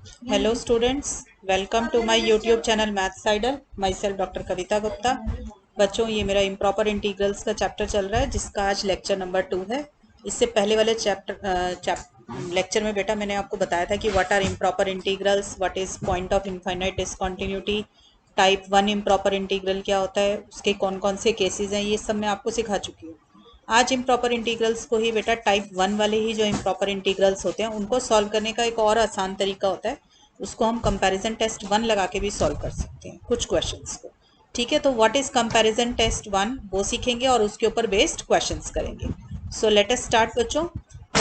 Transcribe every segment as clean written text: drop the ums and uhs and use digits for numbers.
Hello students, welcome to my YouTube channel Maths Idol. Myself Dr. कविता गुप्ता। बच्चों ये मेरा improper integrals का chapter चल रहा है जिसका आज लेक्चर नंबर 2 है। इससे पहले वाले लेक्चर में बेटा मैंने आपको बताया था कि what are improper integrals, what is point of infinite discontinuity, type 1 improper integral क्या होता है, उसके कौन कौन से केसेस हैं, ये सब मैं आपको सिखा चुकी हूँ। आज इम्प्रॉपर इंटीग्रल्स को ही बेटा टाइप 1 वाले ही जो इम्प्रॉपर इंटीग्रल्स होते हैं उनको सॉल्व करने का एक और आसान तरीका होता है। उसको हम कंपैरिजन टेस्ट 1 लगा के भी सॉल्व कर सकते हैं कुछ क्वेश्चंस को। ठीक है, तो व्हाट इज कंपैरिजन टेस्ट 1 वो सीखेंगे और उसके ऊपर बेस्ड क्वेश्चंस करेंगे। सो लेट अस स्टार्ट बच्चों।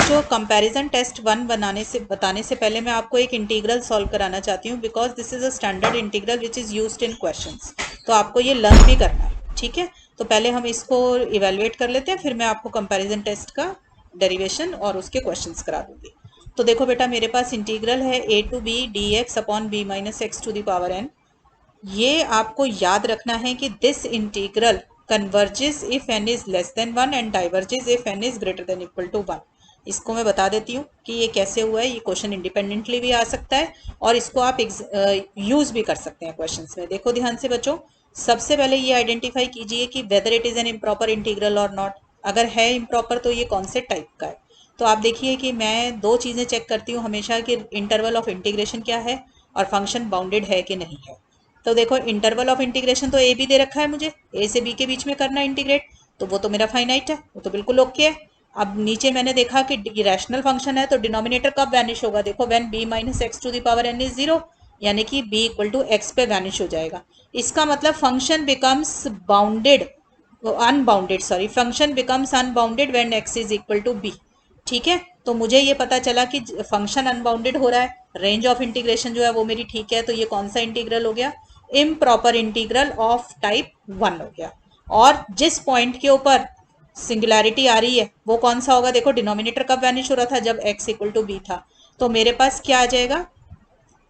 जो कंपैरिजन टेस्ट 1 बताने से पहले मैं आपको एक इंटीग्रल सॉल्व कराना चाहती हूँ, because this is a standard integral which is used in questions. तो आपको ये लर्न भी करना है। ठीक है, तो पहले हम इसको इवेलुएट कर लेते हैं, फिर मैं आपको कंपैरिजन टेस्ट का डेरिवेशन और उसके क्वेश्चंस करा दूंगी। तो देखो बेटा मेरे पास इंटीग्रल है a to b d x upon b minus x to the power n। ये आपको याद रखना है कि this integral converges if n is less than 1 and diverges if n is greater than equal to 1। इसको मैं बता देती हूँ कि ये कैसे हुआ है। ये क्वेश्चन इंडिपेंडेंटली भी आ सकता है और इसको आप यूज भी कर सकते हैं क्वेश्चंस में। देखो ध्यान से बच्चों, सबसे पहले ये आइडेंटिफाई कीजिए कि whether it is an improper integral और नॉट। अगर है इम्प्रॉपर तो ये कौन से टाइप का है। तो आप देखिए कि मैं दो चीज़ें चेक करती हूँ हमेशा कि इंटरवल ऑफ इंटीग्रेशन क्या है और फंक्शन बाउंडेड है कि नहीं है। तो देखो इंटरवल ऑफ इंटीग्रेशन तो ए बी दे रखा है, मुझे ए से बी के बीच में करना है इंटीग्रेट, तो वो तो मेरा फाइनाइट है, वो तो बिल्कुल ओके है। अब नीचे मैंने देखा कि रैशनल फंक्शन है तो डिनोमिनेटर कब वैनिश होगा। देखो when b minus x to the power n is 0, यानी कि b इक्वल टू एक्स पे वैनिश हो जाएगा। इसका मतलब function becomes bounded, unbounded sorry, function becomes unbounded when x is equal to b। ठीक है, तो मुझे ये पता चला कि फंक्शन अनबाउंडेड हो रहा है, रेंज ऑफ इंटीग्रेशन जो है वो मेरी ठीक है। तो ये कौन सा इंटीग्रल हो गया, इम्प्रॉपर इंटीग्रल ऑफ टाइप 1 हो गया। और जिस पॉइंट के ऊपर सिंगुलैरिटी आ रही है वो कौन सा होगा, देखो डिनोमिनेटर कब वैनिश हो रहा था, जब x इक्वल टू बी था। तो मेरे पास क्या आ जाएगा,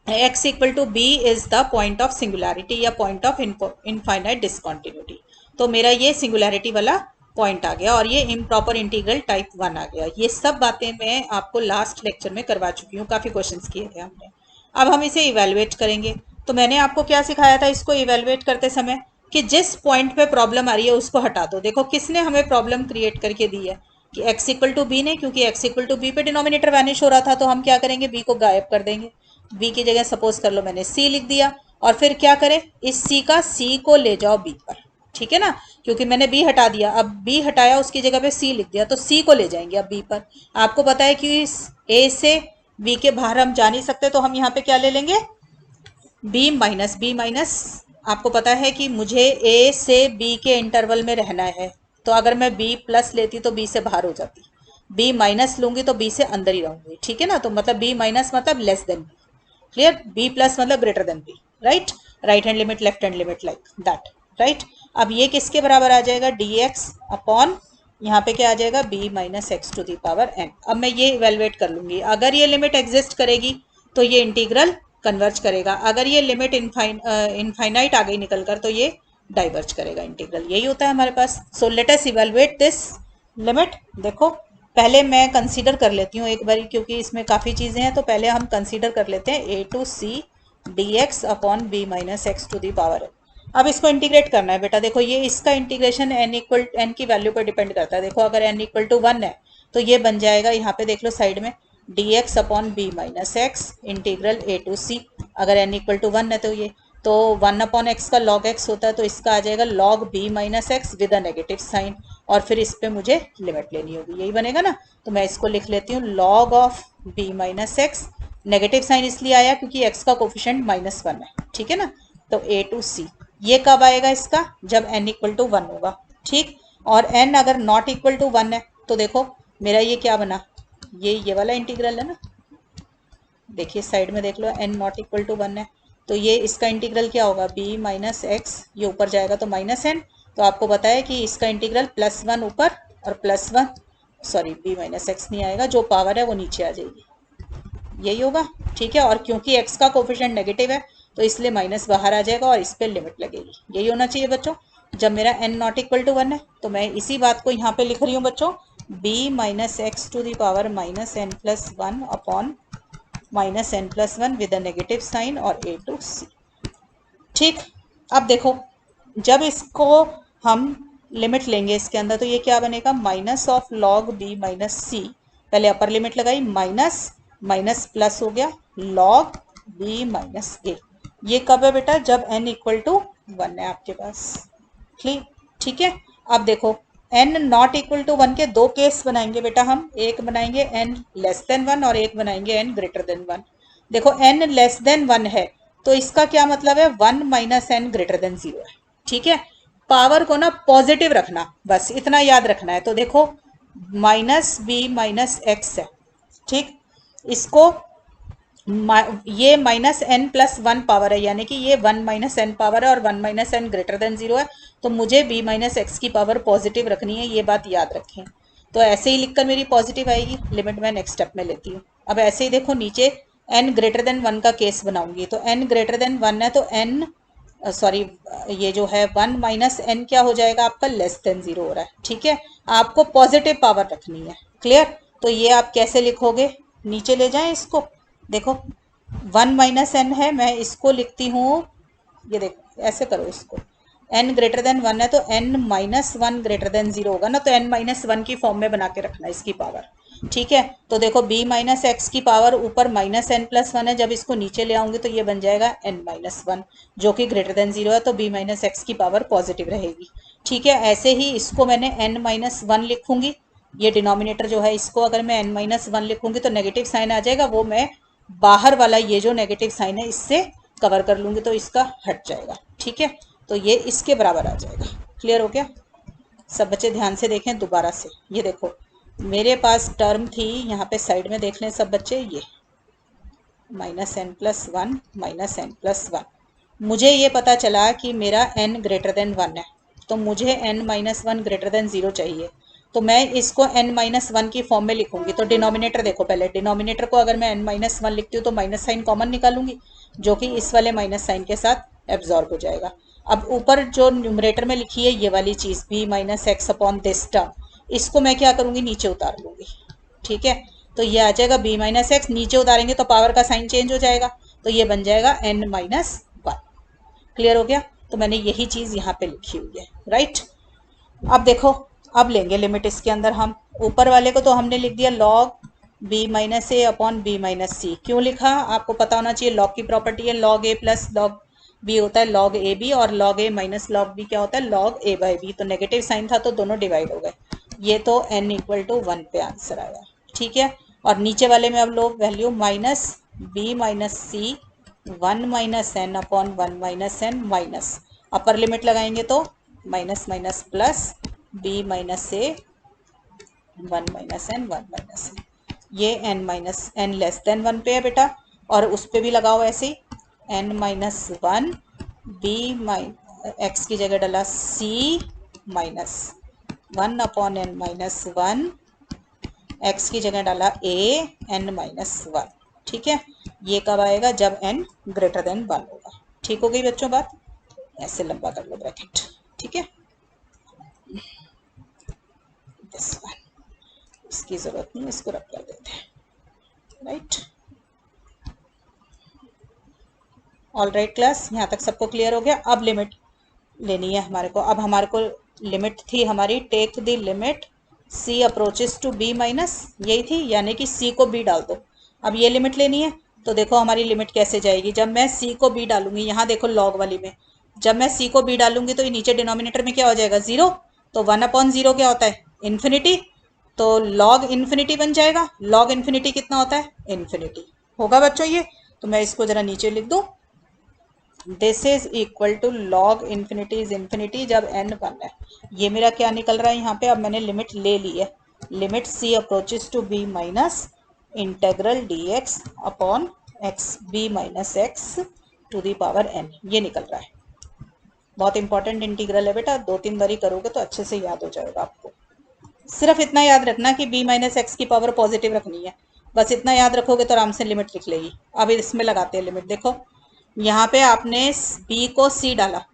x equal to b is the point of singularity या पॉइंट ऑफ इनफाइनाइट डिसकंटिन्यूटी। तो मेरा ये सिंगुलैरिटी वाला पॉइंट आ गया और ये इम्प्रॉपर इंटीग्रल टाइप 1 आ गया। ये सब बातें मैं आपको लास्ट लेक्चर में करवा चुकी हूँ, काफ़ी क्वेश्चंस किए थे हमने। अब हम इसे इवेलुएट करेंगे। तो मैंने आपको क्या सिखाया था इसको इवेलुएट करते समय, कि जिस पॉइंट पे प्रॉब्लम आ रही है उसको हटा दो। देखो किसने हमें प्रॉब्लम क्रिएट करके दी है, कि x इक्वल टू बी ने, क्योंकि x इक्वल टू बी पे डिनोमिनेटर वैनिश हो रहा था तो हम क्या करेंगे, b को गायब कर देंगे। b की जगह सपोज कर लो मैंने c लिख दिया, और फिर क्या करें, इस c को ले जाओ b पर। ठीक है ना, क्योंकि मैंने b हटा दिया, अब b हटाया उसकी जगह पे c लिख दिया, तो c को ले जाएंगे अब b पर। आपको पता है कि a से b के बाहर हम जा नहीं सकते, तो हम यहाँ पे क्या ले लेंगे, b माइनस। आपको पता है कि मुझे a से b के इंटरवल में रहना है, तो अगर मैं b प्लस लेती तो b से बाहर हो जाती, b माइनस लूंगी तो b से अंदर ही रहूंगी। ठीक है ना, तो मतलब b माइनस मतलब less than b, clear, b plus मतलब greater than b, right. Right hand limit, left hand limit like that, right. अब ये किसके बराबर आ जाएगा, dx अपॉन यहाँ पे क्या आ जाएगा, b minus x to the power n। अब मैं ये इवेलुएट कर लूंगी, अगर ये लिमिट एग्जिस्ट करेगी तो ये इंटीग्रल कन्वर्ज करेगा, अगर ये लिमिट इनफाइनाइट आ गई निकल कर तो ये डाइवर्ज करेगा इंटीग्रल। यही होता है हमारे पास। So let us evaluate this limit. देखो पहले मैं कंसीडर कर लेती हूँ एक बारी, क्योंकि इसमें काफ़ी चीज़ें हैं, तो पहले हम कंसीडर कर लेते हैं a to c d x upon b minus x to the power n। अब इसको इंटीग्रेट करना है बेटा। देखो ये इसका इंटीग्रेशन n की वैल्यू पर डिपेंड करता है। देखो अगर n इक्वल टू 1 है तो ये बन जाएगा, यहाँ पे देख लो साइड में, d x upon b minus x integral a to c. अगर n इक्वल टू 1 है तो ये, तो 1 अपॉन एक्स का लॉग एक्स होता है, तो इसका आ जाएगा log b minus x with a negative sign, और फिर इस पे मुझे लिमिट लेनी होगी, यही बनेगा ना। तो मैं इसको लिख लेती हूँ log of b minus x, negative sign इसलिए आया क्योंकि एक्स का कोफिशिएंट -1 है। ठीक है ना, तो a टू सी, ये कब आएगा इसका, जब n इक्वल टू 1 होगा। ठीक, और n अगर नॉट इक्वल टू 1 है तो देखो मेरा ये क्या बना, ये वाला इंटीग्रल है ना। देखिए साइड में देख लो, n नॉट इक्वल टू 1 है, तो ये इसका इंटीग्रल क्या होगा, b माइनस एक्स, ये ऊपर जाएगा तो माइनस n। तो आपको पता है कि इसका इंटीग्रल +1 ऊपर और +1, सॉरी b माइनस एक्स नहीं आएगा, जो पावर है वो नीचे आ जाएगी, यही होगा। ठीक है, और क्योंकि x का कोफिशिएंट नेगेटिव है तो इसलिए माइनस बाहर आ जाएगा और इस पर लिमिट लगेगी। यही होना चाहिए बच्चों। जब मेरा n नॉट इक्वल टू 1 है तो मैं इसी बात को यहाँ पे लिख रही हूँ बच्चों, b minus x to the power -n+1 upon minus n plus one with a negative sign और ए टू सी। ठीक, अब देखो जब इसको हम लिमिट लेंगे इसके अंदर तो ये क्या बनेगा, minus of log b minus c, पहले अपर लिमिट लगाई, माइनस माइनस प्लस हो गया लॉग बी माइनस ए। ये कब है बेटा, जब n इक्वल टू 1 है आपके पास। ठीक है, अब देखो n नॉट इक्वल टू 1 के दो केस बनाएंगे बेटा हम, एक बनाएंगे n लेस देन 1 और एक बनाएंगे n ग्रेटर देन 1। देखो n लेस देन 1 है तो इसका क्या मतलब है, 1 माइनस एन ग्रेटर देन 0 है। ठीक है, पावर को ना पॉजिटिव रखना, बस इतना याद रखना है। तो देखो माइनस बी माइनस एक्स है, ठीक, इसको ये minus n plus one power है, यानी कि ये 1 माइनस एन पावर है और 1 माइनस एन ग्रेटर देन 0 है, तो मुझे b माइनस एक्स की पावर पॉजिटिव रखनी है, ये बात याद रखें। तो ऐसे ही लिखकर मेरी पॉजिटिव आएगी, लिमिट मैं नेक्स्ट स्टेप में लेती हूँ। अब ऐसे ही देखो नीचे n ग्रेटर देन 1 का केस बनाऊंगी, तो n ग्रेटर देन 1 है तो n सॉरी ये जो है 1 माइनस एन क्या हो जाएगा आपका, लेस देन 0 हो रहा है। ठीक है, आपको पॉजिटिव पावर रखनी है, क्लियर। तो ये आप कैसे लिखोगे, नीचे ले जाएं इसको, देखो 1 माइनस एन है, मैं इसको लिखती हूँ, ये देखो ऐसे करो इसको, n ग्रेटर देन 1 है तो n minus one greater than 0 होगा ना, तो n माइनस वन की फॉर्म में बना के रखना इसकी पावर। ठीक है, तो देखो b माइनस एक्स की पावर ऊपर माइनस एन प्लस वन है, जब इसको नीचे ले आऊंगी तो ये बन जाएगा n माइनस वन जो कि ग्रेटर देन 0 है, तो b माइनस एक्स की पावर पॉजिटिव रहेगी। ठीक है, ऐसे ही इसको मैंने n माइनस वन लिखूंगी, ये डिनोमिनेटर जो है इसको अगर मैं n माइनस वन लिखूंगी तो नेगेटिव साइन आ जाएगा, वो मैं बाहर वाला ये जो नेगेटिव साइन है इससे कवर कर लूंगी तो इसका हट जाएगा। ठीक है, तो ये इसके बराबर आ जाएगा। क्लियर हो गया, सब बच्चे ध्यान से देखें दोबारा से। ये देखो मेरे पास टर्म थी, यहाँ पे साइड में देख लें सब बच्चे, ये minus n plus one minus n plus one, मुझे ये पता चला कि मेरा n ग्रेटर देन 1 है, तो मुझे n minus one greater than 0 चाहिए, तो मैं इसको n माइनस वन की फॉर्म में लिखूंगी। तो डिनोमिनेटर देखो, पहले डिनोमिनेटर को अगर मैं n माइनस वन लिखती हूँ तो माइनस साइन कॉमन निकालूंगी, जो कि इस वाले माइनस साइन के साथ एब्जॉर्ब हो जाएगा। अब ऊपर जो न्यूमरेटर में लिखी है ये वाली चीज़ b minus x upon this term, इसको मैं क्या करूँगी, नीचे उतार लूँगी। ठीक है, तो ये आ जाएगा b माइनस एक्स, नीचे उतारेंगे तो पावर का साइन चेंज हो जाएगा, तो ये बन जाएगा n माइनस वन। क्लियर हो गया, तो मैंने यही चीज़ यहाँ पे लिखी हुई है, राइट। अब देखो अब लेंगे लिमिट इसके अंदर हम, ऊपर वाले को तो हमने लिख दिया लॉग b माइनस ए अपॉन बी माइनस सी। क्यों लिखा, आपको पता होना चाहिए, लॉग की प्रॉपर्टी है लॉग ए प्लस लॉग बी होता है लॉग ए बी, और लॉग ए माइनस लॉग बी क्या होता है, लॉग ए बाई बी। तो नेगेटिव साइन था तो दोनों डिवाइड हो गए, ये तो n इक्वल टू 1 पे आंसर आया। ठीक है, और नीचे वाले में अब लो value minus b minus c 1 minus n upon 1 minus n minus, upper limit लगाएंगे तो minus minus plus b minus a 1 minus n 1 minus n, ये n minus n less than 1 पे है बेटा, और उस पर भी लगाओ ऐसे ही n minus one b x की जगह डाला c minus 1 upon n minus one, x की जगह डाला a n माइनस वन। ठीक है, ये कब आएगा, जब n ग्रेटर देन 1 होगा। ठीक हो गई बच्चों बात, ऐसे लंबा कर लो ब्रैकेट। ठीक है, दिस वन, इसकी जरूरत नहीं, इसको रब कर देते हैं, राइट। ऑल राइट क्लास, यहाँ तक सबको क्लियर हो गया। अब लिमिट लेनी है हमारे को, अब हमारे को लिमिट थी हमारी, take the limit c approaches to b minus, यही थी, यानी कि c को b डाल दो। अब ये लिमिट लेनी है, तो देखो हमारी लिमिट कैसे जाएगी, जब मैं c को b डालूंगी, यहाँ देखो लॉग वाली में, जब मैं c को b डालूंगी तो ये नीचे डिनोमिनेटर में क्या हो जाएगा, 0, तो 1 अपॉन 0 क्या होता है, इन्फिनिटी, तो लॉग इन्फिनिटी बन जाएगा। लॉग इन्फिनिटी कितना होता है, इन्फिनिटी होगा बच्चों ये। तो मैं इसको जरा नीचे लिख दूँ, this is equal to log infinity is infinity जब n 1 है। ये मेरा क्या निकल रहा है यहाँ पे, अब मैंने लिमिट ले ली है, limit c approaches to b minus integral dx upon x b minus x to the power n, ये निकल रहा है। बहुत इंपॉर्टेंट इंटीग्रल है बेटा, 2-3 बारी करोगे तो अच्छे से याद हो जाएगा आपको। सिर्फ इतना याद रखना कि b माइनस एक्स की पावर पॉजिटिव रखनी है, बस इतना याद रखोगे तो आराम से लिमिट लिख लेगी। अब इसमें लगाते हैं लिमिट, देखो यहाँ पे आपने b को c डाला,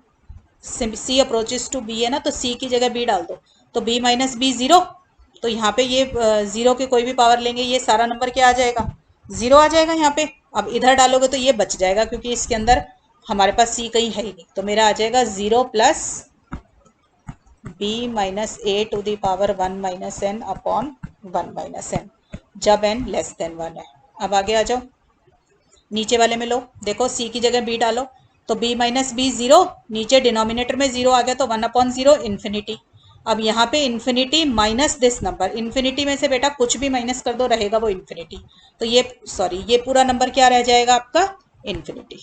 c अप्रोचेस टू b है ना, तो c की जगह b डाल दो, तो b माइनस बी 0, तो यहाँ पे ये 0 की कोई भी पावर लेंगे ये सारा नंबर क्या आ जाएगा, 0 आ जाएगा यहाँ पे। अब इधर डालोगे तो ये बच जाएगा क्योंकि इसके अंदर हमारे पास c कहीं है ही नहीं, तो मेरा आ जाएगा 0 plus b minus a to the power 1 minus n upon 1 minus n, जब n लेस देन 1 है। अब आगे आ जाओ, नीचे वाले में लो, देखो c की जगह b डालो तो b माइनस बी 0, नीचे डिनोमिनेटर में 0 आ गया तो 1 अपॉन 0 इन्फिनिटी। अब यहाँ पे infinity minus this number, infinity में से बेटा कुछ भी माइनस कर दो रहेगा वो इन्फिनिटी, तो ये सॉरी ये पूरा नंबर क्या रह जाएगा आपका इन्फिनिटी।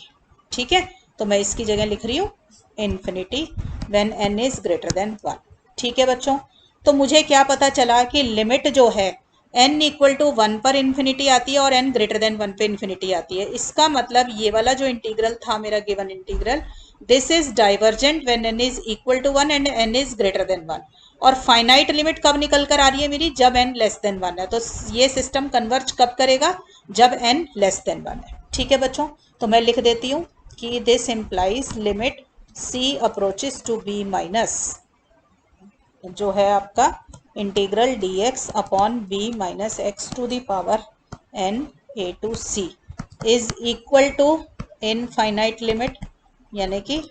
ठीक है, तो मैं इसकी जगह लिख रही हूँ infinity when n is greater than 1। ठीक है बच्चों, तो मुझे क्या पता चला कि लिमिट जो है n इक्वल टू 1 पर इन्फिनिटी आती है और n ग्रेटर देन 1 पे इन्फिनिटी आती है। इसका मतलब ये वाला जो इंटीग्रल था मेरा given integral, this is divergent when n is equal to 1 and n is greater than 1। और फाइनाइट लिमिट कब निकल कर आ रही है मेरी, जब n लेस देन 1 है। तो ये सिस्टम कन्वर्ज कब करेगा, जब n लेस देन 1 है। ठीक है बच्चों, तो मैं लिख देती हूँ कि this implies limit c approaches to b minus जो है आपका integral dx upon b minus x to the power n a टू c is equal to infinite limit, यानी कि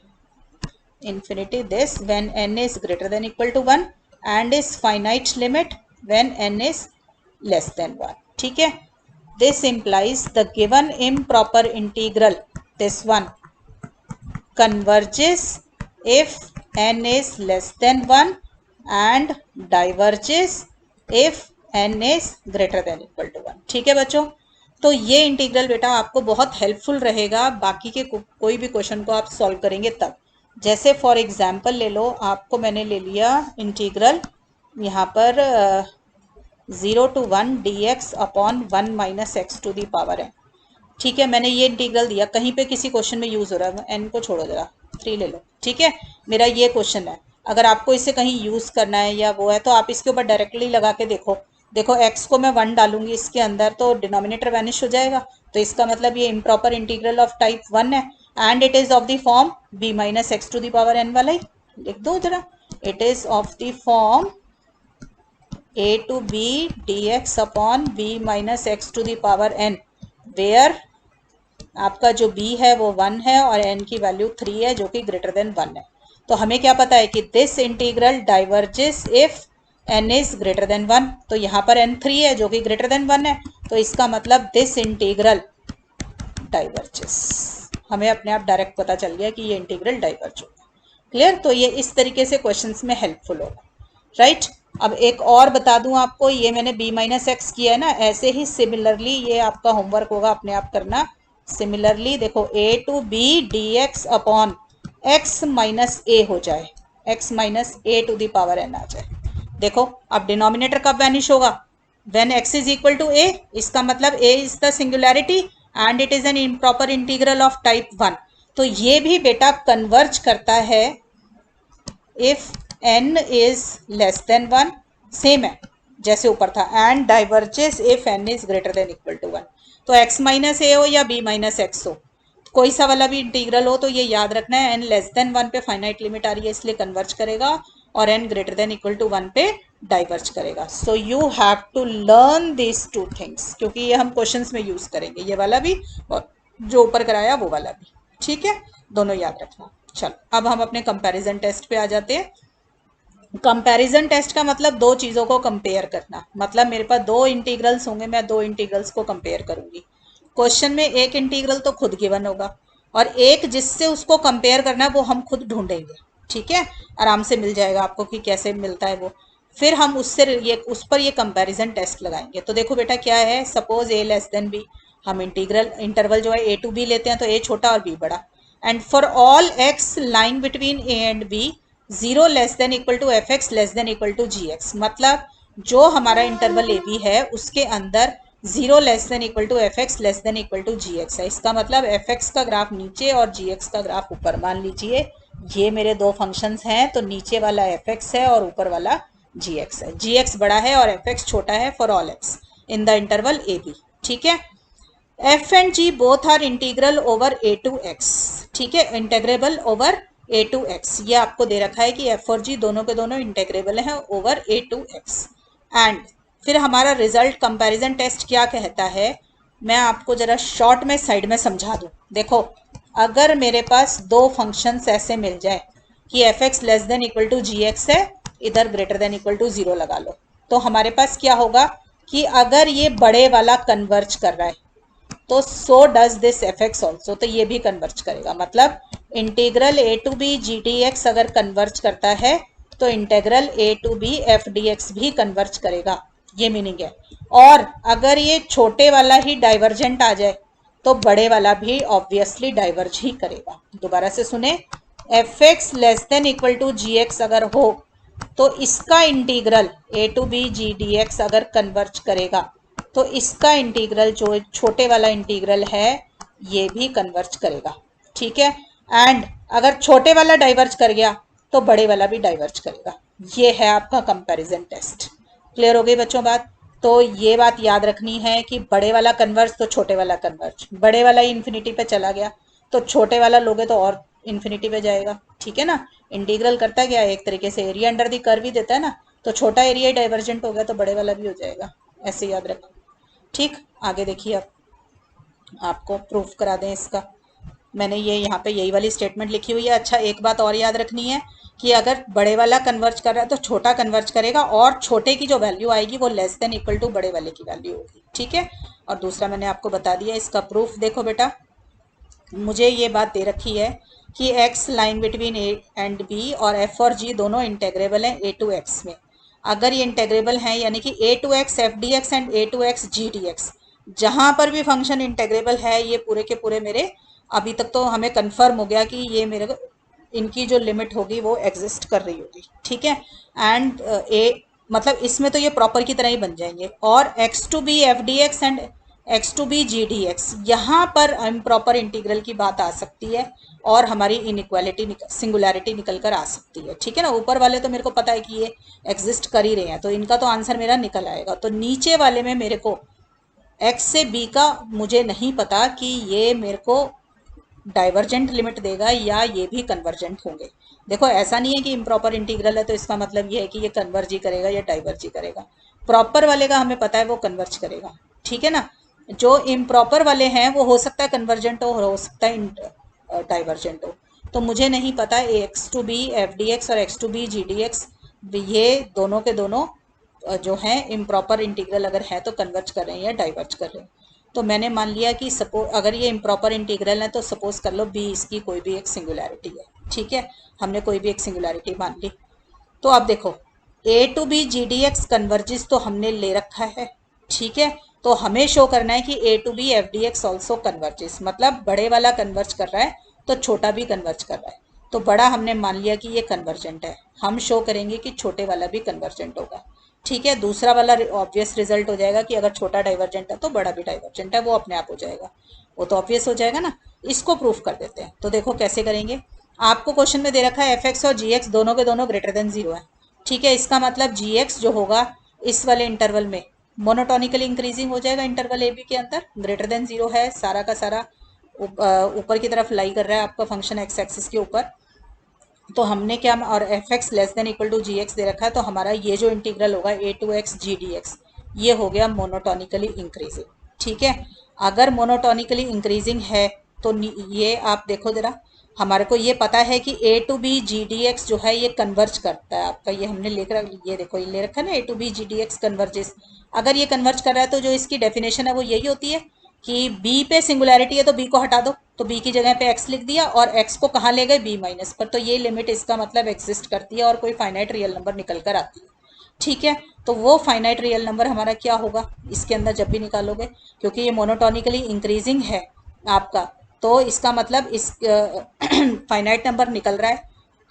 infinity this when n is greater than equal to 1 and is finite limit when n is less than 1. ठीक है, this implies the given improper integral, this one, converges if n is less than 1 and diverges if n is greater than equal to 1. ठीक है बच्चों, तो ये integral बेटा आपको बहुत हेल्पफुल रहेगा बाकी के कोई भी क्वेश्चन को आप सॉल्व करेंगे तब। जैसे फॉर एग्जाम्पल ले लो, आपको मैंने ले लिया इंटीग्रल यहाँ पर 0 to 1 dx upon 1 minus x to the power n। ठीक है, मैंने ये इंटीग्रल दिया, कहीं पे किसी क्वेश्चन में यूज हो रहा है, n को छोड़ो जरा, 3 ले लो। ठीक है, मेरा ये क्वेश्चन है, अगर आपको इसे कहीं यूज करना है या वो है तो आप इसके ऊपर डायरेक्टली लगा के देखो। देखो x को मैं 1 डालूंगी इसके अंदर तो डिनोमिनेटर वैनिश हो जाएगा, तो इसका मतलब ये इम्प्रॉपर इंटीग्रल ऑफ टाइप 1 है and it is of the form b minus x to the power n वाला ही लिख दो जरा। It is of the form a to b dx upon b minus x to the power n, where आपका जो b है वो 1 है और n की वैल्यू 3 है जो कि ग्रेटर देन 1 है। तो हमें क्या पता है कि this integral diverges if n is greater than 1, तो यहाँ पर n 3 है जो कि ग्रेटर देन 1 है, तो इसका मतलब दिस इंटीग्रल डाइवर्जेस, हमें अपने आप डायरेक्ट पता चल गया कि ये इंटीग्रल डाइवर्ज होगा। क्लियर, तो ये इस तरीके से क्वेश्चंस में हेल्पफुल होगा, राइट। अब एक और बता दूं आपको, ये मैंने b माइनस एक्स किया है ना, ऐसे ही सिमिलरली ये आपका होमवर्क होगा, अपने आप करना। सिमिलरली देखो a to b dx upon x minus a हो जाए, x minus a to the power n आ जाए। देखो अब डिनोमिनेटर कब वैनिश होगा, when x is equal to a, इसका मतलब a is the singularity and it is an improper integral of type 1। तो ये भी बेटा कन्वर्ज करता है if n is less than 1, same है जैसे ऊपर था, and diverges if n is greater than equal to 1। तो x माइनस ए हो या b माइनस एक्स हो, कोई सा वाला भी इंटीग्रल हो, तो ये याद रखना है n लेस देन 1 पे फाइनाइट लिमिट आ रही है इसलिए कन्वर्ज करेगा, और n greater than equal to 1 पे डाइवर्ज करेगा। So you have to learn this two things, क्योंकि ये हम क्वेश्चंस में यूज करेंगे, ये वाला भी और जो ऊपर कराया वो वाला भी। ठीक है, दोनों याद रखना। चलो अब हम अपने कंपैरिजन टेस्ट पे आ जाते हैं। कंपैरिजन टेस्ट का मतलब दो चीज़ों को कंपेयर करना, मतलब मेरे पास दो इंटीग्रल्स होंगे, मैं दो इंटीग्रल्स को कंपेयर करूंगी। क्वेश्चन में एक इंटीग्रल तो खुद गिवन होगा और एक जिससे उसको कंपेयर करना है वो हम खुद ढूंढेंगे। ठीक है, आराम से मिल जाएगा आपको कि कैसे मिलता है वो, फिर हम उससे ये उस पर ये कंपैरिजन टेस्ट लगाएंगे। तो देखो बेटा क्या है, suppose a less than b, हम इंटरवल जो है a टू b लेते हैं, तो a छोटा और b बड़ा, and for all x lying between a and b 0 less than equal to f x less than equal to g x, मतलब जो हमारा इंटरवल ए बी है उसके अंदर 0 less than equal to f x less than equal to g x है। इसका मतलब F x का ग्राफ नीचे और जी एक्स का ग्राफ ऊपर। मान लीजिए ये मेरे दो फंक्शंस हैं, तो नीचे वाला एफ एक्स है और ऊपर वाला जी एक्स है। जी एक्स बड़ा है और एफ एक्स छोटा है for all x in the interval a b. ठीक है, f and g both are integral over a to x. ठीक है, integrable over a to x, ये आपको दे रखा है कि एफ और जी दोनों के दोनों इंटेग्रेबल हैं over a to x. And फिर हमारा रिजल्ट कंपैरिजन टेस्ट क्या कहता है, मैं आपको जरा शॉर्ट में साइड में समझा दूं। देखो, अगर मेरे पास दो फंक्शंस ऐसे मिल जाए कि f x less than equal to g x है, इधर ग्रेटर देन इक्वल टू 0 लगा लो, तो हमारे पास क्या होगा कि अगर ये बड़े वाला कन्वर्ज कर रहा है तो so does this f x also, तो ये भी कन्वर्ज करेगा। मतलब integral a to b g d x अगर कन्वर्ज करता है तो integral a to b f d x भी कन्वर्ज करेगा, ये मीनिंग है। और अगर ये छोटे वाला ही डाइवर्जेंट आ जाए तो बड़े वाला भी ऑब्वियसली डाइवर्ज ही करेगा। दोबारा से सुने, f x less than equal to g x अगर हो तो इसका integral a to b g d x अगर कन्वर्ज करेगा तो इसका इंटीग्रल जो छोटे वाला इंटीग्रल है ये भी कन्वर्ज करेगा। ठीक है, एंड अगर छोटे वाला डाइवर्ज कर गया तो बड़े वाला भी डाइवर्ज करेगा। ये है आपका कंपैरिजन टेस्ट। क्लियर हो गई बच्चों बात? तो ये बात याद रखनी है कि बड़े वाला कन्वर्ज तो छोटे वाला कन्वर्ज, बड़े वाला ही इन्फिनिटी पे चला गया तो छोटे वाला लोगे तो और इन्फिनिटी पे जाएगा। ठीक है ना, इंटीग्रल करता क्या है, एक तरीके से एरिया अंडर दी कर्व ही देता है ना, तो छोटा एरिया डाइवर्जेंट हो गया तो बड़े वाला भी हो जाएगा, ऐसे याद रखो। ठीक, आगे देखिए, अब आपको प्रूफ करा दें इसका। मैंने ये यहाँ पे यही वाली स्टेटमेंट लिखी हुई है। अच्छा, एक बात और याद रखनी है कि अगर बड़े वाला कन्वर्ज कर रहा है तो छोटा कन्वर्ज करेगा और छोटे की जो वैल्यू आएगी वो लेस देन इक्वल टू बड़े वाले की वैल्यू होगी। ठीक है, और दूसरा मैंने आपको बता दिया इसका प्रूफ। देखो बेटा, मुझे ये बात दे रखी है कि x line between a and b और f और g दोनों इंटेग्रेबल हैं a टू x में। अगर ये इंटेग्रेबल हैं यानी कि a to x f d x and a to x g d x, जहाँ पर भी फंक्शन इंटेग्रेबल है ये पूरे के पूरे मेरे, अभी तक तो हमें कंफर्म हो गया कि ये मेरे इनकी जो लिमिट होगी वो एग्जिस्ट कर रही होगी। ठीक है, एंड मतलब इसमें तो ये प्रॉपर की तरह ही बन जाएंगे। और x to b f d x and x to b g d x, यहाँ पर इम्प्रॉपर इंटीग्रल की बात आ सकती है और हमारी इनइक्वालिटी सिंगुलैरिटी निकल कर आ सकती है। ठीक है ना, ऊपर वाले तो मेरे को पता है कि ये एग्जिस्ट कर ही रहे हैं तो इनका तो आंसर मेरा निकल आएगा। तो नीचे वाले में मेरे को x से b का मुझे नहीं पता कि ये मेरे को डाइवर्जेंट लिमिट देगा या ये भी कन्वर्जेंट होंगे। देखो, ऐसा नहीं है कि इम्प्रॉपर इंटीग्रल है तो इसका मतलब ये है कि ये कन्वर्ज ही करेगा या डाइवर्ज ही करेगा। प्रॉपर वाले का हमें पता है वो कन्वर्ज करेगा। ठीक है ना, जो इम्प्रॉपर वाले हैं वो हो सकता है कन्वर्जेंट हो सकता है डाइवर्जेंट हो। तो मुझे नहीं पता x to b f d x और x to b g d x ये दोनों के दोनों जो हैं इम्प्रॉपर इंटीग्रल अगर है तो कन्वर्ज कर रहे हैं या डाइवर्ज कर रहे हैं। तो मैंने मान लिया कि सपोज अगर ये इम्प्रॉपर इंटीग्रल है तो सपोज कर लो बी इसकी कोई भी एक सिंगुलैरिटी है। ठीक है, हमने कोई भी एक सिंगुलैरिटी मान ली। तो अब देखो, a to b g d x converges तो हमने ले रखा है। ठीक है, तो हमें शो करना है कि a to b f d x also converges, मतलब बड़े वाला कन्वर्ज कर रहा है तो छोटा भी कन्वर्ज कर रहा है। तो बड़ा हमने मान लिया कि ये कन्वर्जेंट है, हम शो करेंगे कि छोटे वाला भी कन्वर्जेंट होगा। ठीक है, दूसरा वाला ऑब्वियस रिजल्ट हो जाएगा कि अगर छोटा डाइवर्जेंट है तो बड़ा भी डाइवर्जेंट है, वो अपने आप हो जाएगा, वो तो ऑब्वियस हो जाएगा ना। इसको प्रूफ कर देते हैं। तो देखो कैसे करेंगे। आपको क्वेश्चन में दे रखा है एफ एक्स और जी एक्स दोनों के दोनों ग्रेटर देन 0 है। ठीक है, इसका मतलब जी एक्स जो होगा इस वाले इंटरवल में मोनोटोनिकली इंक्रीजिंग हो जाएगा। इंटरवल ए बी के अंदर ग्रेटर देन 0 है, सारा का सारा ऊपर की तरफ लाई कर रहा है आपका फंक्शन एक्स एक्सिस के ऊपर। तो हमने क्या, और f x less than equal to g x दे रखा है, तो हमारा ये जो इंटीग्रल होगा a to x g d x ये हो गया मोनोटोनिकली इंक्रीजिंग। ठीक है, अगर मोनोटोनिकली इंक्रीजिंग है तो ये आप देखो जरा, हमारे को ये पता है कि a to b g d x जो है ये कन्वर्ज करता है आपका, ये हमने ये देखो ये ले रखा है ना, a to b g d x converges. अगर ये कन्वर्ज कर रहा है तो जो इसकी डेफिनेशन है वो यही होती है कि b पे सिंगुलैरिटी है तो b को हटा दो, तो b की जगह पे x लिख दिया और x को कहाँ ले गए, b माइनस पर, तो ये लिमिट इसका मतलब एग्जिस्ट करती है और कोई फाइनाइट रियल नंबर निकल कर आती है। ठीक है, तो वो फाइनाइट रियल नंबर हमारा क्या होगा इसके अंदर जब भी निकालोगे, क्योंकि ये मोनोटोनिकली इंक्रीजिंग है आपका, तो इसका मतलब इस फाइनाइट नंबर निकल रहा है,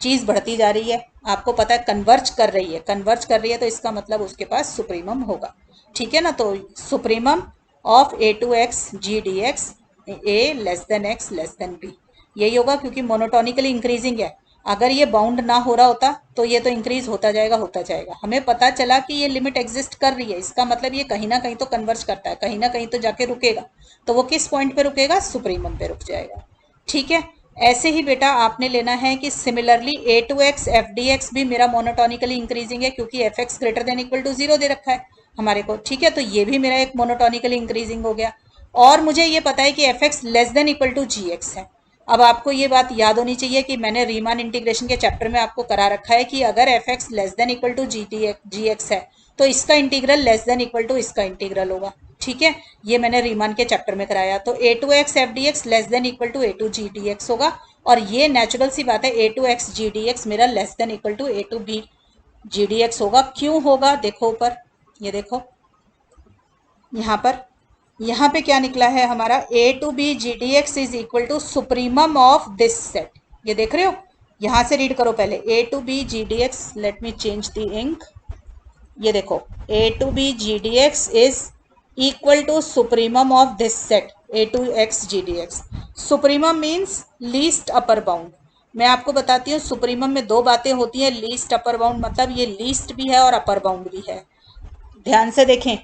चीज़ बढ़ती जा रही है, आपको पता है कन्वर्ज कर रही है, कन्वर्ज कर रही है तो इसका मतलब उसके पास सुप्रीमम होगा। ठीक है ना, तो supremum of a to x g d x a less than x less than b, यही होगा क्योंकि मोनोटोनिकली इंक्रीजिंग है। अगर ये बाउंड ना हो रहा होता तो ये तो इंक्रीज होता जाएगा। हमें पता चला कि ये लिमिट एग्जिस्ट कर रही है, इसका मतलब ये कहीं ना कहीं तो कन्वर्ज करता है, कहीं ना कहीं तो जाके रुकेगा, तो वो किस पॉइंट पे रुकेगा, सुप्रीमम पे रुक जाएगा। ठीक है, ऐसे ही बेटा आपने लेना है कि similarly a to x f d x भी मेरा मोनोटोनिकली इंक्रीजिंग है क्योंकि f x greater than equal to 0 दे रखा है हमारे को। ठीक है, तो ये भी मेरा एक मोनोटोनिकली इंक्रीजिंग हो गया। और मुझे ये पता है कि f x less than equal to g x है। अब आपको ये बात याद होनी चाहिए कि मैंने रीमान इंटीग्रेशन के चैप्टर में आपको करा रखा है कि अगर f x less than equal to g x है तो इसका integral less than equal to इसका इंटीग्रल होगा। ठीक है, ये मैंने रीमान के चैप्टर में कराया। तो a to x f d x less than equal to a to g d x होगा, और ये नेचुरल सी बात है a to x g d x मेरा less than equal to a to b g d x होगा। क्यों होगा, देखो ऊपर, ये देखो यहाँ पे क्या निकला है हमारा, a to b g d x is equal to supremum of this set. ये देख रहे हो, यहां से रीड करो पहले, a to b g d x, let me change the ink. ये देखो, a to b g d x is equal to supremum of this set a to x g d x. Supremum means least upper bound. मैं आपको बताती हूँ supremum में दो बातें होती हैं, लीस्ट अपर बाउंड, मतलब ये लीस्ट भी है और अपर बाउंड भी है। ध्यान से देखें,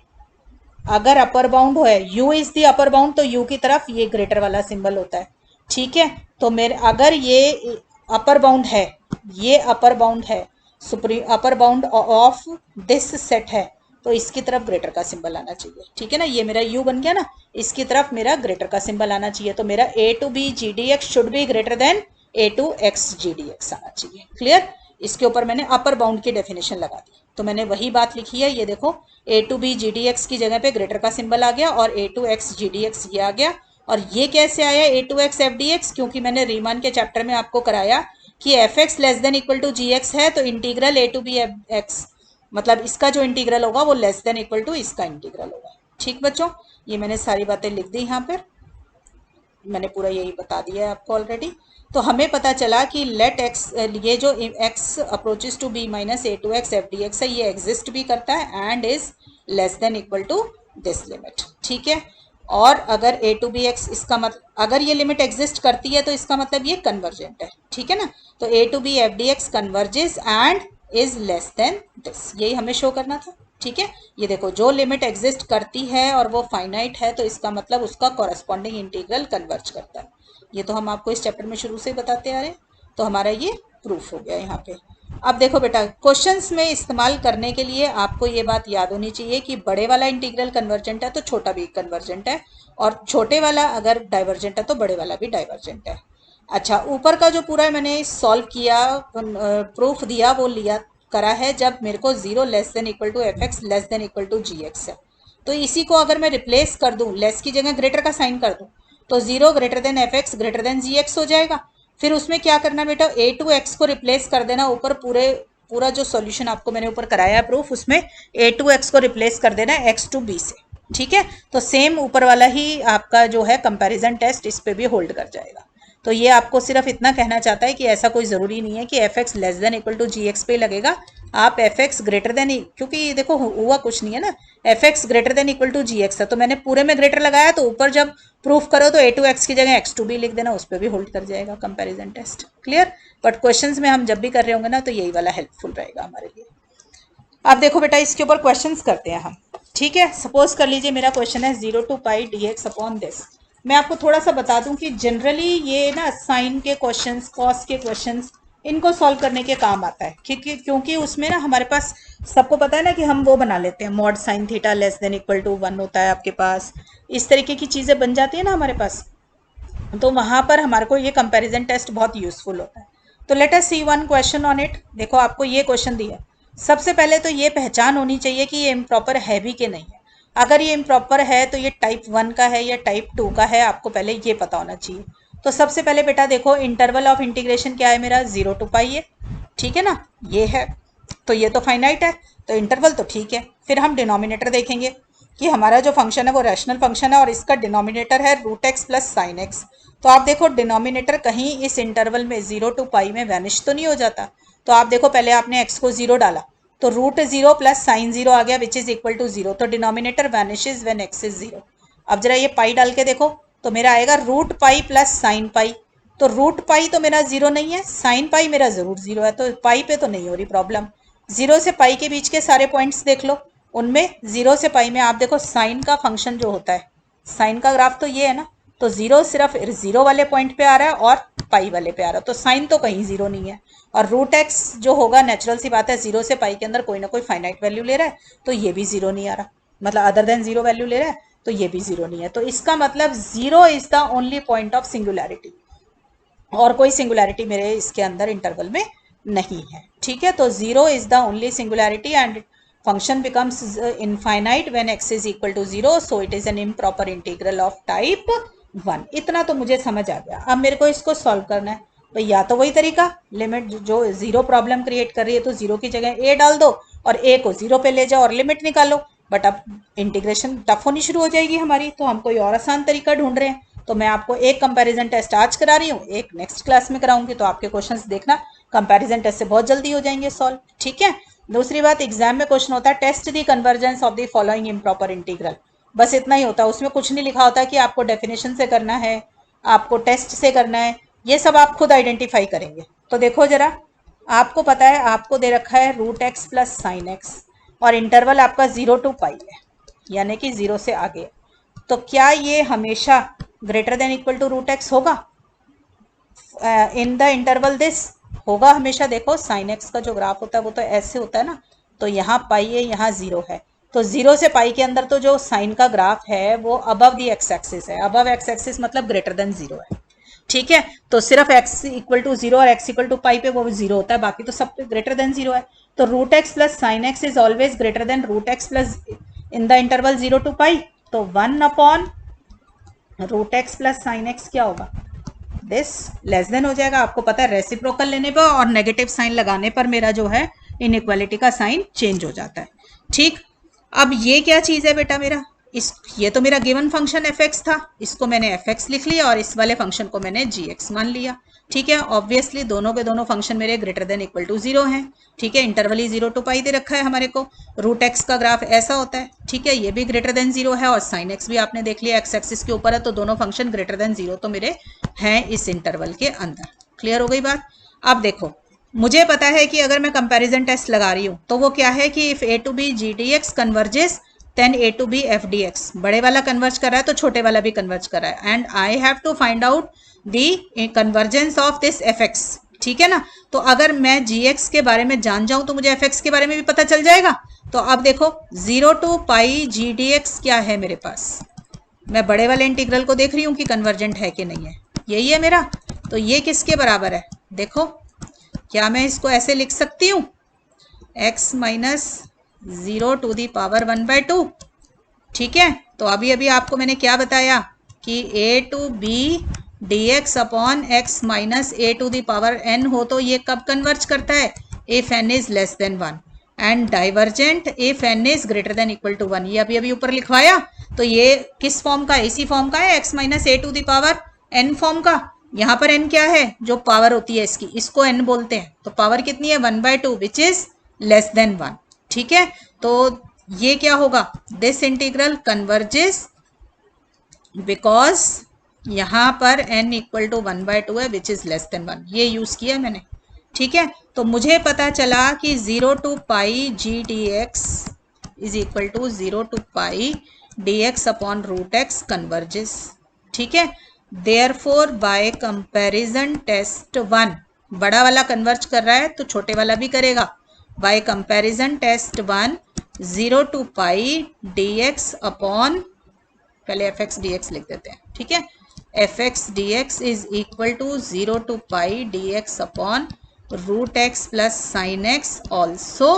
अगर अपर बाउंड है, u is the upper bound, तो u की तरफ ये ग्रेटर वाला सिंबल होता है। ठीक है, तो मेरे अगर ये अपर बाउंड है, ये अपर बाउंड है, upper bound of this set है, तो इसकी तरफ ग्रेटर का सिंबल आना चाहिए। ठीक है ना, ये मेरा u बन गया ना, इसकी तरफ मेरा ग्रेटर का सिंबल आना चाहिए। तो मेरा a to b g d x should be greater than a to x g d x आना चाहिए। क्लियर, इसके ऊपर मैंने अपर बाउंड की डेफिनेशन लगा दी, तो मैंने वही बात लिखी है। ये देखो, a to b g d x की जगह पे ग्रेटर का सिंबल आ गया और a to x g d x ये आ गया। और ये कैसे आया a to x f d x, क्योंकि मैंने रीमान के चैप्टर में आपको कराया कि f x less than equal to g x है, तो integral a to b x, मतलब इसका जो इंटीग्रल होगा वो लेस देन इक्वल टू इसका इंटीग्रल होगा। ठीक बच्चों, ये मैंने सारी बातें लिख दी, यहाँ पर मैंने पूरा यही बता दिया है आपको ऑलरेडी। तो हमें पता चला कि लेट एक्स, ये जो x approaches to b minus a to x f d x है, ये एग्जिस्ट भी करता है and is less than equal to this limit. ठीक है, और अगर ए टू बी एक्स, इसका मतलब अगर ये लिमिट एग्जिस्ट करती है तो इसका मतलब ये कन्वर्जेंट है। ठीक है ना, तो a to b f d x converges and is less than this, यही हमें शो करना था। ठीक है, ये देखो, जो लिमिट एग्जिस्ट करती है और वो फाइनाइट है, तो इसका मतलब उसका कॉरेस्पॉन्डिंग इंटीग्रल कन्वर्ज करता है। ये तो हम आपको इस चैप्टर में शुरू से बताते आ रहे हैं, तो हमारा ये प्रूफ हो गया यहाँ पे। अब देखो बेटा, क्वेश्चंस में इस्तेमाल करने के लिए आपको ये बात याद होनी चाहिए कि बड़े वाला इंटीग्रल कन्वर्जेंट है तो छोटा भी कन्वर्जेंट है, और छोटे वाला अगर डाइवर्जेंट है तो बड़े वाला भी डाइवर्जेंट है। अच्छा, ऊपर का जो पूरा मैंने सॉल्व किया, प्रूफ दिया, वो लिया करा है जब मेरे को zero less than equal to f x less than equal to g x है। तो इसी को अगर मैं रिप्लेस कर दूं, लेस की जगह ग्रेटर का साइन कर दूं, तो zero greater than f x greater than g x हो जाएगा। फिर उसमें क्या करना बेटा, ए टू एक्स को रिप्लेस कर देना ऊपर, पूरा जो सॉल्यूशन आपको मैंने ऊपर कराया है प्रूफ, उसमें ए टू एक्स को रिप्लेस कर देना एक्स टू बी से। ठीक है, तो सेम ऊपर वाला ही आपका जो है कंपैरिजन टेस्ट इस पे भी होल्ड कर जाएगा। तो ये आपको सिर्फ इतना कहना चाहता है कि ऐसा कोई ज़रूरी नहीं है कि f x less than equal to g x पे लगेगा। आप एफ एक्स ग्रेटर देन, क्योंकि देखो हुआ कुछ नहीं है ना, f x greater than equal to g x है, तो मैंने पूरे में ग्रेटर लगाया, तो ऊपर जब प्रूफ करो तो ए टू एक्स की जगह एक्स टू बी लिख देना, उस पर भी होल्ड कर जाएगा comparison test. Clear, but questions में हम जब भी कर रहे होंगे ना, तो यही वाला हेल्पफुल रहेगा हमारे लिए। अब देखो बेटा, इसके ऊपर क्वेश्चंस करते हैं हम। ठीक है, सपोज कर लीजिए मेरा क्वेश्चन है 0 to pi d x upon this. मैं आपको थोड़ा सा बता दूं कि जनरली ये ना साइन के क्वेश्चंस, कॉस के क्वेश्चंस, इनको सॉल्व करने के काम आता है, क्योंकि उसमें ना हमारे पास सबको पता है ना कि हम वो बना लेते हैं, mod sine theta less than equal to 1 होता है आपके पास, इस तरीके की चीज़ें बन जाती है ना हमारे पास, तो वहाँ पर हमारे को ये कंपैरिजन टेस्ट बहुत यूजफुल होता है। तो let us see one question on it. देखो, आपको ये क्वेश्चन दिया, सबसे पहले तो ये पहचान होनी चाहिए कि ये इम्प्रॉपर है भी कि नहीं है। अगर ये इम्प्रॉपर है तो ये टाइप 1 का है या टाइप 2 का है, आपको पहले ये पता होना चाहिए। तो सबसे पहले बेटा देखो, इंटरवल ऑफ इंटीग्रेशन क्या है मेरा, 0 टू पाई है। ठीक है ना, ये है, तो ये तो फाइनाइट है, तो इंटरवल तो ठीक है। फिर हम डिनोमिनेटर देखेंगे कि हमारा जो फंक्शन है वो रैशनल फंक्शन है और इसका डिनोमिनेटर है root x plus sine x. तो आप देखो, डिनोमिनेटर कहीं इस इंटरवल में 0 टू पाई में वैनिश तो नहीं हो जाता। तो आप देखो, पहले आपने एक्स को 0 डाला तो रूट 0 प्लस साइन 0 आ गया विच इज इक्वल टू 0, तो denominator vanishes when x is 0। अब जरा ये पाई डाल के देखो, तो मेरा आएगा root pi plus sine pi. तो रूट पाई तो मेरा 0 नहीं है, साइन पाई मेरा जरूर 0 है, तो पाई पे तो नहीं हो रही प्रॉब्लम। 0 से पाई के बीच के सारे पॉइंट्स देख लो, उनमें 0 से पाई में आप देखो साइन का फंक्शन जो होता है, साइन का ग्राफ तो ये है ना, तो 0 सिर्फ 0 वाले पॉइंट पे आ रहा है और पाई वाले पे आ रहा है, तो साइन तो कहीं 0 नहीं है। और रूट एक्स जो होगा, नेचुरल सी बात है, 0 से पाई के अंदर कोई ना कोई फाइनाइट वैल्यू ले रहा है, तो ये भी 0 नहीं आ रहा, मतलब अदर देन 0 वैल्यू ले रहा है, तो ये भी जीरो नहीं है। तो इसका मतलब zero is the only point of singularity, और कोई सिंगुलैरिटी मेरे इसके अंदर इंटरवल में नहीं है। ठीक है, तो zero is the only singularity and function becomes infinite when x is equal to zero, so it is an improper integral of type 1। इतना तो मुझे समझ आ गया। अब मेरे को इसको सॉल्व करना है, तो या तो वही तरीका, लिमिट जो जीरो प्रॉब्लम क्रिएट कर रही है, तो जीरो की जगह a डाल दो और a को जीरो पे ले जाओ और लिमिट निकालो। बट अब इंटीग्रेशन टफ होनी शुरू हो जाएगी हमारी, तो हम कोई और आसान तरीका ढूंढ रहे हैं। तो मैं आपको एक कंपैरिजन टेस्ट आज करा रही हूँ, एक नेक्स्ट क्लास में कराऊंगी, तो आपके क्वेश्चंस देखना कंपैरिजन टेस्ट से बहुत जल्दी हो जाएंगे सॉल्व। ठीक है, दूसरी बात, एग्जाम में क्वेश्चन होता है test the convergence of the following improper integral, बस इतना ही होता है। उसमें कुछ नहीं लिखा होता कि आपको डेफिनेशन से करना है, आपको टेस्ट से करना है, ये सब आप खुद आइडेंटिफाई करेंगे। तो देखो जरा, आपको पता है, आपको दे रखा है root x plus sine x और इंटरवल आपका 0 to पाई है, यानी कि 0 से आगे। तो क्या ये हमेशा greater than equal to root x होगा इन द इंटरवल दिस? होगा हमेशा। देखो साइन एक्स का जो ग्राफ होता है वो तो ऐसे होता है ना, तो यहाँ पाई है, यहाँ 0 है, तो 0 से पाई के अंदर तो जो साइन का ग्राफ है वो अबव दी एक्स एक्सिस है। अबव एक्स एक्सिस मतलब ग्रेटर देन 0 है। ठीक है, तो सिर्फ x इक्वल टू 0 और x इक्वल टू पाई पे वो 0 होता है, बाकी तो सब ग्रेटर देन 0 है। तो root x plus sine x is always greater than root x plus in the interval 0 to pi. तो 1 upon root x plus sine x क्या होगा, दिस लेस देन हो जाएगा। आपको पता है रेसिप्रोकल लेने पर और नेगेटिव साइन लगाने पर मेरा जो है इनइक्वालिटी का साइन चेंज हो जाता है। ठीक, अब ये क्या चीज है बेटा मेरा, ये तो मेरा गिवन फंक्शन एफ एक्स था, इसको मैंने एफ एक्स लिख लिया और इस वाले फंक्शन को मैंने जी एक्स मान लिया। ठीक है, ऑब्वियसली दोनों के दोनों फंक्शन मेरे ग्रेटर देन इक्वल टू 0 हैं। ठीक है, इंटरवल ही 0 to पाई दे रखा है हमारे को। रूट एक्स का ग्राफ ऐसा होता है। ठीक है, ये भी ग्रेटर देन 0 है और साइन एक्स भी आपने देख लिया एक्स एक्सिस के ऊपर है, तो दोनों फंक्शन ग्रेटर देन 0 तो मेरे हैं इस इंटरवल के अंदर। क्लियर हो गई बात? अब देखो, मुझे पता है कि अगर मैं कंपैरिजन टेस्ट लगा रही हूँ तो वो क्या है कि if a to b gdx converges then a to b f dx, बड़े वाला कन्वर्ज कर रहा है तो छोटे वाला भी कन्वर्ज कर रहा है, and I have to find out the convergence of this fx। ठीक है ना, तो अगर मैं gx के बारे में जान जाऊं तो मुझे fx के बारे में भी पता चल जाएगा। तो अब देखो 0 to पाई gdx क्या है मेरे पास, मैं बड़े वाले इंटीग्रल को देख रही हूँ कि कन्वर्जेंट है कि नहीं है, यही है मेरा। तो ये किसके बराबर है, देखो क्या मैं इसको ऐसे लिख सकती हूँ, x minus 0 to the power 1/2। ठीक है, तो अभी अभी आपको मैंने क्या बताया कि a to b dx upon x minus a to the power n हो तो ये कब कन्वर्ज करता है, if n is less than 1 and divergent if n is greater than equal to 1। ये अभी अभी ऊपर लिखवाया, तो ये किस फॉर्म का, इसी फॉर्म का है, x minus a to the power n form का। यहाँ पर n क्या है, जो पावर होती है इसकी, इसको n बोलते हैं। तो पावर कितनी है 1/2 विच इज लेस देन 1। ठीक है, तो ये क्या होगा, दिस इंटीग्रल कन्वर्जेस बिकॉज यहाँ पर n इक्वल टू 1/2 है विच इज लेस देन 1, ये यूज किया मैंने। ठीक है, तो मुझे पता चला कि 0 to pi g d x is equal to 0 to pi d x upon root x converges. ठीक है, देयरफॉर बाय कंपैरिजन टेस्ट 1, बड़ा वाला कन्वर्ज कर रहा है तो छोटे वाला भी करेगा। By comparison test 1 0 to pi d x upon, पहले एफ एक्स डी एक्स लिख देते हैं। ठीक है, f x d x is equal to 0 to pi d x upon root x plus sine x also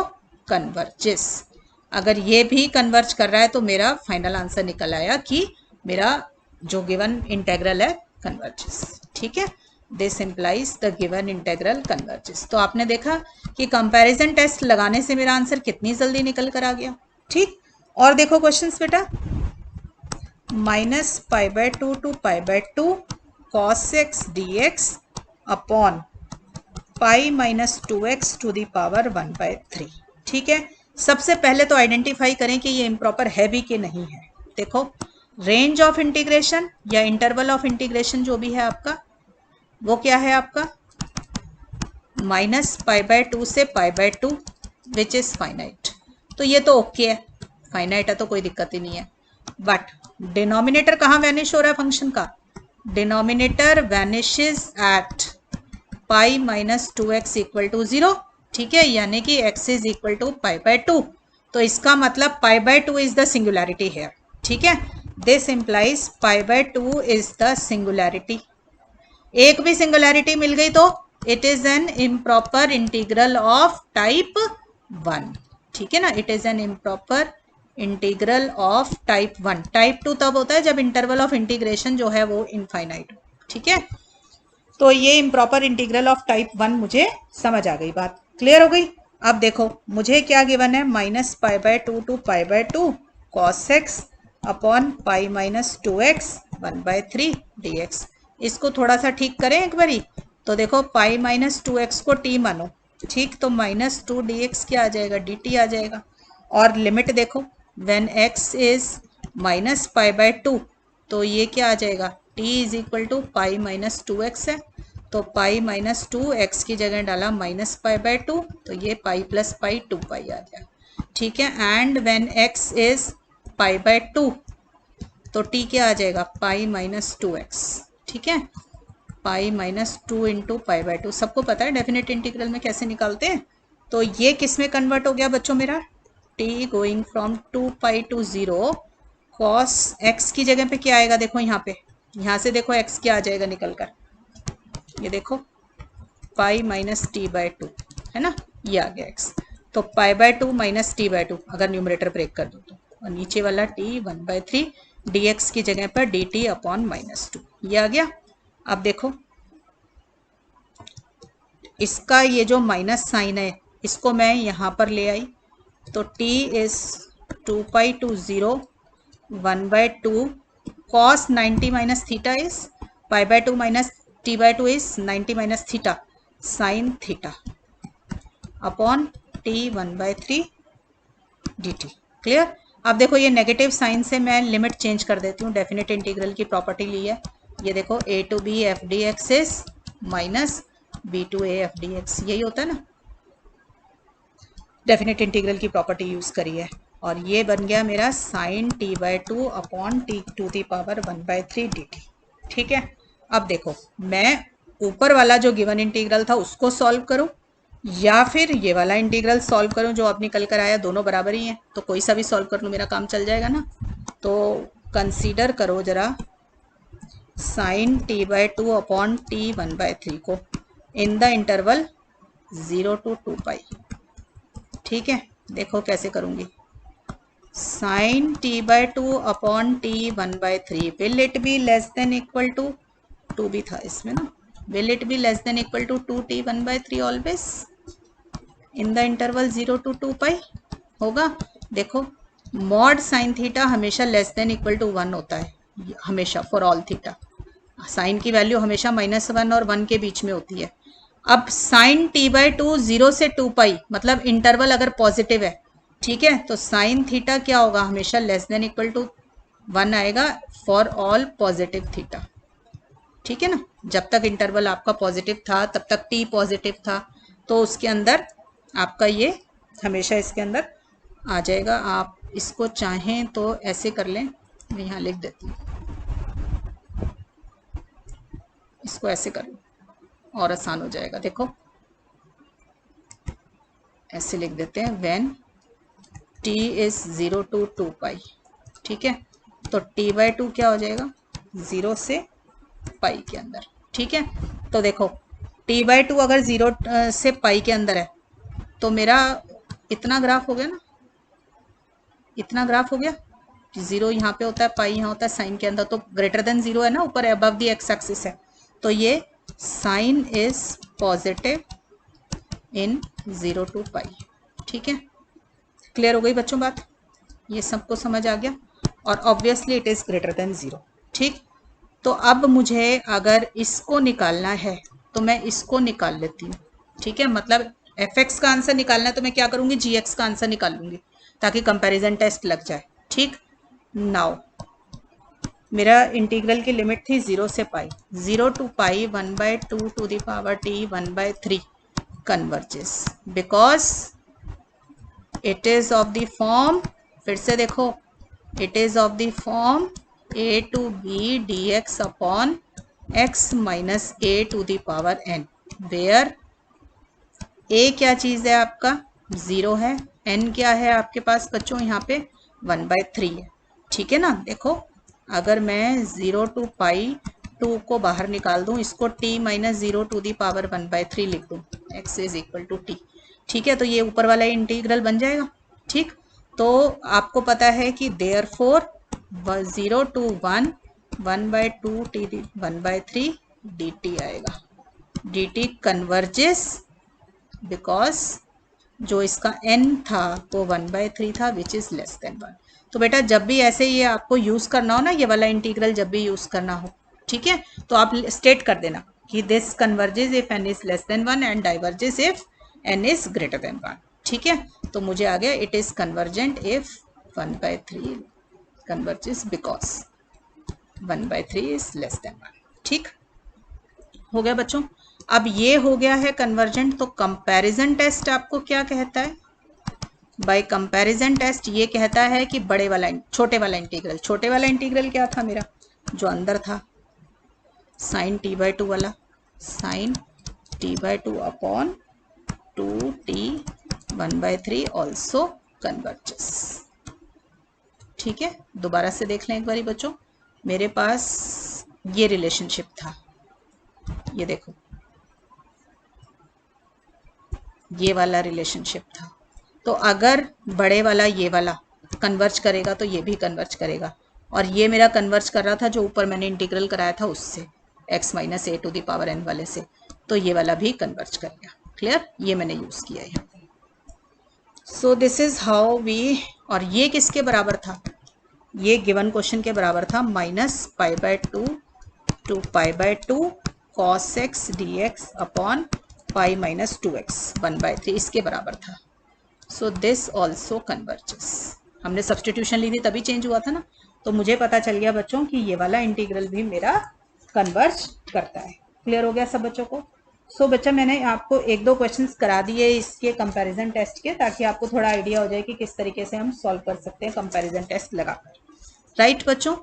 converges. अगर ये भी converge कर रहा है तो मेरा फाइनल आंसर निकल आया कि मेरा जो गिवन इंटेग्रल है कन्वर्जेस। ठीक है, this implies the given integral converges. तो आपने देखा कि कंपैरिजन टेस्ट लगाने से मेरा आंसर कितनी जल्दी निकल कर आ गया। ठीक, और देखो क्वेश्चंस बेटा, minus π/2 to π/2 cos x dx upon pi minus 2x to the power 1/3। ठीक है, सबसे पहले तो आइडेंटिफाई करें कि ये इम्प्रॉपर है भी कि नहीं है। देखो, रेंज ऑफ इंटीग्रेशन या इंटरवल ऑफ इंटीग्रेशन जो भी है आपका, वो क्या है आपका माइनस π/2 से π/2 विच इज फाइनाइट। तो ये तो ओके है, फाइनाइट है तो कोई दिक्कत ही नहीं है। बट डिनोमिनेटर कहाँ वैनिश हो रहा है फंक्शन का, denominator vanishes at pi minus 2x equal to 0। ठीक है, यानी कि x इज इक्वल टू π/2। तो इसका मतलब π/2 इज द सिंगुलैरिटी हेयर। ठीक है, this implies pi by 2 is the singularity. एक भी सिंगुलैरिटी मिल गई तो it is an improper integral of type 1। ठीक है ना, it is an improper integral of type 1। Type 2 तब होता है जब इंटरवल ऑफ इंटीग्रेशन जो है वो इनफाइनाइट हो। ठीक है, तो ये इम्प्रॉपर इंटीग्रल ऑफ टाइप 1 मुझे समझ आ गई, बात क्लियर हो गई। अब देखो मुझे क्या गिवन है, minus pi by 2 to pi by 2 cos x upon pi minus 2x 1/3 dx। इसको थोड़ा सा ठीक करें एक बारी, तो देखो पाई माइनस 2x को t मानो, ठीक, तो माइनस 2 dx क्या आ जाएगा, dt आ जाएगा। और लिमिट देखो, when x is minus pi by 2 तो ये क्या आ जाएगा, t is equal to pi minus 2x है, तो पाई माइनस 2x की जगह डाला माइनस पाई बाय 2, तो ये पाई प्लस पाई 2 पाई आ गया। ठीक है, and when x is pi by 2 तो t क्या आ जाएगा, पाई माइनस 2x। ठीक है, pi minus 2 into pi by 2, सबको पता है डेफिनेट इंटीग्रल में कैसे निकालते हैं। तो ये किस में कन्वर्ट हो गया बच्चों मेरा, t going from 2 pi to 0 cos x की जगह पे क्या आएगा, देखो यहाँ पे, यहाँ से देखो x क्या आ जाएगा निकल कर, ये देखो पाई माइनस टी बाय 2 है ना, ये आ गया x। तो pi by 2 minus t by 2 अगर न्यूमरेटर ब्रेक कर दो तो, और नीचे वाला t 1/3 dx की जगह पर dt अपॉन माइनस 2, ये आ गया। अब देखो इसका ये जो माइनस साइन है इसको मैं यहाँ पर ले आई, तो t is 2 pi to 0 1/2 cos 90 minus theta is pi by 2 minus t by 2 is 90 minus theta sine theta upon t 1/3 dt। Clear. अब देखो ये नेगेटिव साइन से मैं लिमिट चेंज कर देती हूँ, डेफिनेट इंटीग्रल की प्रॉपर्टी ली है, ये देखो a to b f d x is minus b to a f d x, यही होता है ना, डेफिनेट इंटीग्रल की प्रॉपर्टी यूज करी है। और ये बन गया मेरा sine t by 2 upon t to the power 1/3 dt। ठीक है, अब देखो मैं ऊपर वाला जो गिवन इंटीग्रल था उसको सॉल्व करूं या फिर ये वाला इंटीग्रल सॉल्व करूं जो अब निकल कर आया, दोनों बराबर ही हैं, तो कोई सा भी सॉल्व कर लूं मेरा काम चल जाएगा ना। तो कंसीडर करो जरा sine t by 2 upon t 1/3 को in the interval 0 to 2 pi. ठीक है, देखो कैसे करूंगी, sine t by 2 upon t 1/3 will it be less than equal to 2 भी था इसमें ना, will it be less than equal to 2t 1/3 always in the interval 0 to 2 pi होगा। देखो मॉड साइन थीटा हमेशा लेस देन इक्वल टू 1 होता है, हमेशा फॉर ऑल थीटा, साइन की वैल्यू हमेशा -1 और 1 के बीच में होती है। अब साइन t बाय 2 0 से 2 पाई मतलब इंटरवल अगर पॉजिटिव है, ठीक है, तो साइन थीटा क्या होगा, हमेशा लेस देन इक्वल टू 1 आएगा फॉर ऑल पॉजिटिव थीटा। ठीक है ना, जब तक इंटरवल आपका पॉजिटिव था तब तक t पॉजिटिव था, तो उसके अंदर आपका ये हमेशा इसके अंदर आ जाएगा। आप इसको चाहें तो ऐसे कर लें, मैं यहाँ लिख देती हूँ, इसको ऐसे कर लो और आसान हो जाएगा। देखो ऐसे लिख देते हैं, when t is 0 to 2 pi. ठीक है, तो t बाय 2 क्या हो जाएगा, 0 से पाई के अंदर। ठीक है, तो देखो t बाय 2 अगर 0 से पाई के अंदर है तो मेरा इतना ग्राफ हो गया ना, इतना ग्राफ हो गया, 0 यहाँ पे होता है, पाई यहाँ होता है, साइन के अंदर तो ग्रेटर देन 0 है ना, ऊपर अबव दी एक्स एक्सिस है, तो ये sine is positive in 0 to pi. ठीक है, क्लियर हो गई बच्चों बात, ये सबको समझ आ गया, और obviously it is greater then 0। ठीक, तो अब मुझे अगर इसको निकालना है तो मैं इसको निकाल लेती हूँ। ठीक है, मतलब fx का आंसर निकालना है तो मैं क्या करूँगी, gx का आंसर निकाल लूँगी ताकि कंपैरिजन टेस्ट लग जाए। ठीक, नाउ मेरा इंटीग्रल की लिमिट थी 0 से pi, 0 to pi 1/2 to the power t 1/3 converges because it is of the form, फिर से देखो, it is of the form a to b dx upon x minus a to the power n, where a क्या चीज़ है आपका, 0 है, n क्या है आपके पास बच्चों यहाँ पे 1/3 है। ठीक है ना, देखो अगर मैं 0 टू पाई 2 को बाहर निकाल दूं, इसको t minus 0 to the power 1/3 लिख दूं, x is equal to t। ठीक है, तो ये ऊपर वाला इंटीग्रल बन जाएगा। ठीक, तो आपको पता है कि देयरफॉर 0 टू 1 1/2 t 1/3 dt आएगा। dt कन्वर्जेस बिकॉज जो इसका n था वो 1/3 था विच इज लेस देन 1। तो बेटा जब भी ऐसे ये आपको यूज करना हो ना, ये वाला इंटीग्रल जब भी यूज करना हो, ठीक है, तो आप स्टेट कर देना कि this converges if n is less than 1 and diverges if n is greater than 1। ठीक है, तो मुझे आ गया it is convergent if 1/3 converges because 1/3 is less than 1। ठीक हो गया बच्चों। अब ये हो गया है कन्वर्जेंट, तो कंपैरिजन टेस्ट आपको क्या कहता है? बाय कंपैरिजन टेस्ट ये कहता है कि बड़े वाला छोटे वाला इंटीग्रल, छोटे वाला इंटीग्रल क्या था मेरा जो अंदर था, साइन t/2 वाला, sign t/2 upon 2t 1/3 also converges. ठीक है, दोबारा से देख लें एक बारी बच्चों। मेरे पास ये रिलेशनशिप था, ये देखो ये वाला रिलेशनशिप था, तो अगर बड़े वाला ये वाला कन्वर्ज करेगा तो ये भी कन्वर्ज करेगा, और ये मेरा कन्वर्ज कर रहा था जो ऊपर मैंने इंटीग्रल कराया था उससे, x minus a to the power n वाले से, तो ये वाला भी कन्वर्ज करेगा। क्लियर, ये मैंने यूज किया है। So this is how we, और ये किसके बराबर था? ये गिवन क्वेश्चन के बराबर था -π/2 to π/2 cos x dx upon pi minus 2x 1/3, इसके बराबर था। So this also converges. हमने सब्सटीट्यूशन ली थी तभी चेंज हुआ था ना, तो मुझे पता चल गया बच्चों कि ये वाला इंटीग्रल भी मेरा कन्वर्ज करता है। क्लियर हो गया सब बच्चों को? सो बच्चा मैंने आपको 1-2 क्वेश्चंस करा दिए इसके कंपैरिजन टेस्ट के, ताकि आपको थोड़ा आइडिया हो जाए कि किस तरीके से हम सॉल्व कर सकते हैं कंपैरिजन टेस्ट लगाकर। राइट बच्चों?